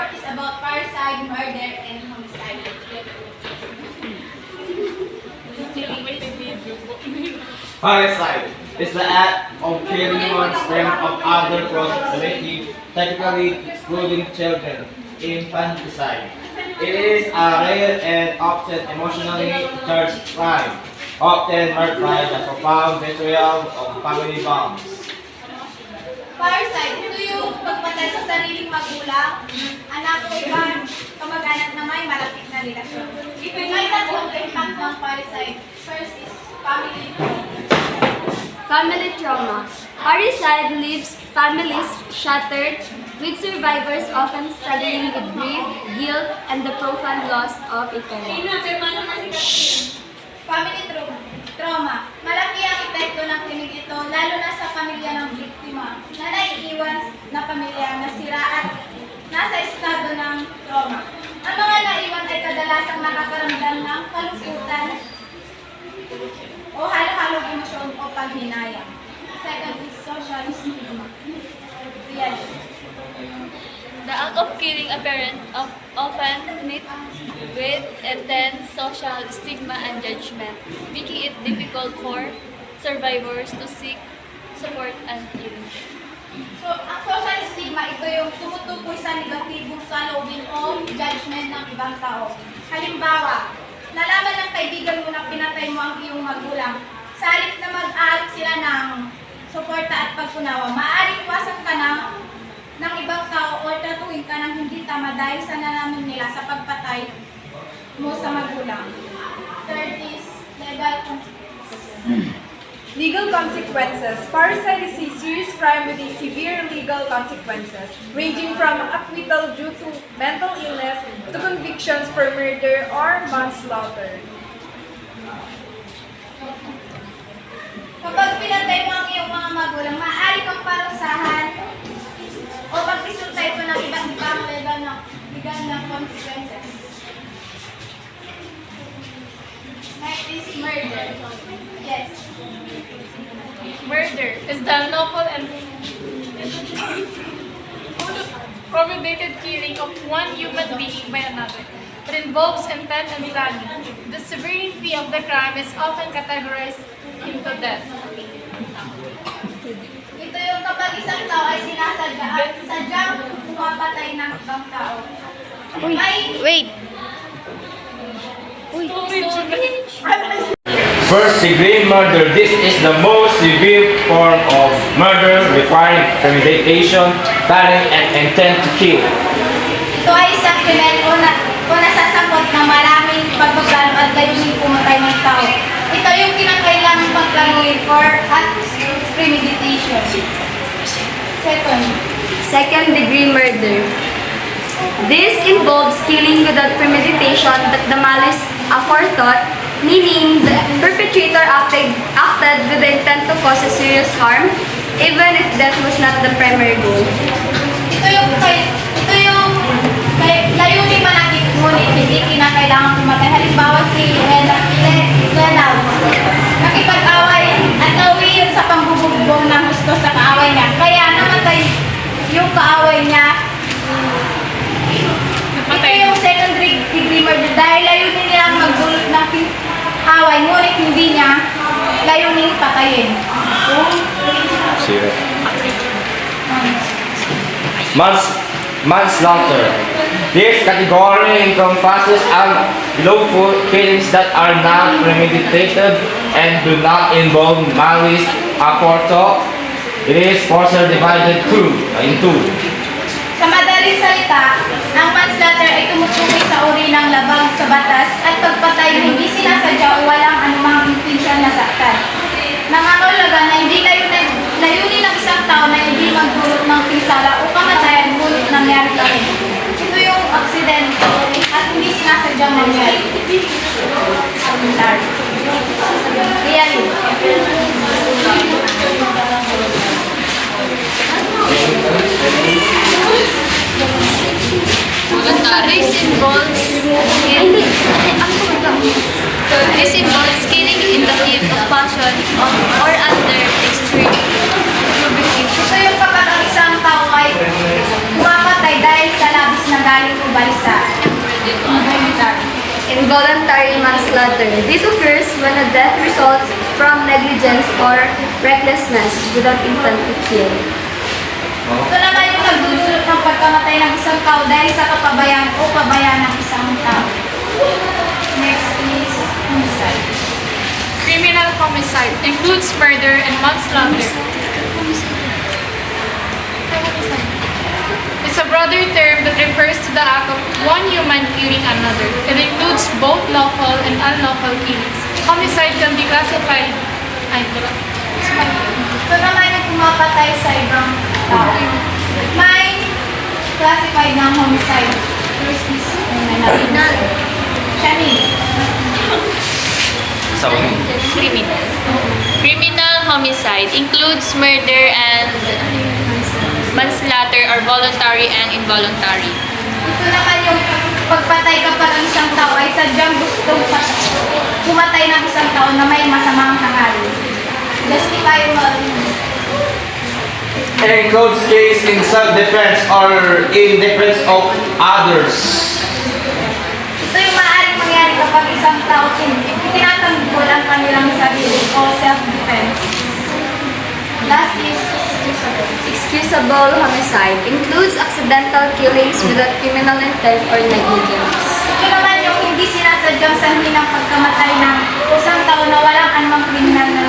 report is about parricide, murder, and homicide. Parricide is the act of killing one's friend of other close relative, typically excluding children, infanticide. It is a rare and often emotionally charged crime, often marked by the profound betrayal of family bonds. Parricide, ito yung pagpatay sa sariling magulang, anak o iba, kamag-anak na may malapit na relasyon. May tatlong impact ng parricide. First is family trauma. Family trauma. Parricide leaves families shattered, with survivors often struggling with grief, guilt, and the profound loss of a parent. Family trauma. Malaki ang epekto ng krimen ito, lalo na sa pamilya ng biktima, na naiiwan na pamilya na sira at nasa estado ng trauma. Ang mga naiwan ay kadalasang nakakaramdam ng kalungkutan o halo-halong emosyon o paghinayang. Second is social stigma. Reality. The act of killing a parent often meets with intense social stigma and judgment, making it difficult for survivors to seek support and healing. So, ang social stigma, ito yung tumutukoy sa negatibong salubin o judgment ng ibang tao. Halimbawa, nalaman ng kaibigan mo na pinatay mo ang iyong magulang. Sa halip na mag-aalok sila ng suporta at pagkunawa, maaaring iwasan ka ng ibang tao o tratuhin ka ng hindi tama dahil sa nalaman nila sa pagpatay mo sa magulang. Third is legal consequences. Legal consequences. Parricide is a serious crime with a severe legal consequences, ranging from acquittal due to mental illness to convictions for murder or manslaughter. Kapag pinatay mo ang iyong mga magulang, maaari kang parusahan o pagpisulta ito ng iba't ibang legal na consequences. Next is murder. Yes. Murder is the unlawful and premeditated killing of one human being by another. It involves intent and planning. The severity of the crime is often categorized into death. Ito yung kapag isang tao ay sinasadya at sadyang pumapatay ng ibang tao. Wait! First degree murder. This is the most severe form of murder requiring premeditation, planning, and intent to kill. Ito ay isang krimen o nasasangkot ng maraming pagpaplano at layuning pumatay ng tao. Ito yung kinakailangang pagplanuhin or at premeditation. Second degree murder. This involves killing without premeditation but the malice aforethought, meaning the perpetrator acted with the intent to cause a serious harm, even if death was not the primary goal. Ito yung layunin malaki ngunit hindi kinakailangan pumatay. Halimbawa si Lenaw. Nakipag-away at nauwi yun sa pangbubugbong ng gusto sa kaaway niya. Kaya namatay yung kaaway niya. Ito yung second degree murder dahil layunin nilang magdulot ng away ngunit hindi niya layunin patayin. Manslaughter. This category encompasses unlawful killings that are not premeditated and do not involve malice aforethought. It is further divided into. Sa madaling salita, ang manslaughter ay tumutukoy sa uri ng labag sa batas at pagpatay na hindi sinasadya o walang anumang intensyon na saktan. Nangangahulugan na hindi layunin ng isang tao na hindi magdulot ng pinsala o kamatayan ngunit nangyari pa rin. Ito yung aksidente at hindi sinasadyang mangyari. Reality. This involves killing in the heat of passion or under extreme provocation. Ito yung kapag ang isang tao ay pumapatay dahil sa labis na galing o balisa. Involuntary. Involuntary manslaughter. This occurs when a death results from negligence or recklessness without intent to kill. Ito naman yung nagdudulot ng pagkamatay ng isang tao dahil sa kapabayaan o pabayaan ng isang tao. Next is homicide. Criminal homicide includes murder and manslaughter. It's a broader term that refers to the act of one human killing another. It includes both lawful and unlawful killings. Homicide can be classified. Ito naman yung pumapatay sa ibang tao. May classified ng homicide. First is criminal. Shani. Criminal. Criminal homicide includes murder and manslaughter or voluntary and involuntary. Ito naman yung pagpatay kapag ang isang tao ay sadyang gustong pumatay ng isang tao na may masamang hangarin. Justifiable. It includes case in self-defense or in defense of others. Ito yung maaaring mangyari kapag isang tao tinatanggol ang kanilang sarili o self-defense. Last is excusable. Excusable homicide includes accidental killings without criminal intent or negligence. Ito naman yung hindi sinasadyang sanhi ng pagkamatay ng isang tao na walang anumang kriminal na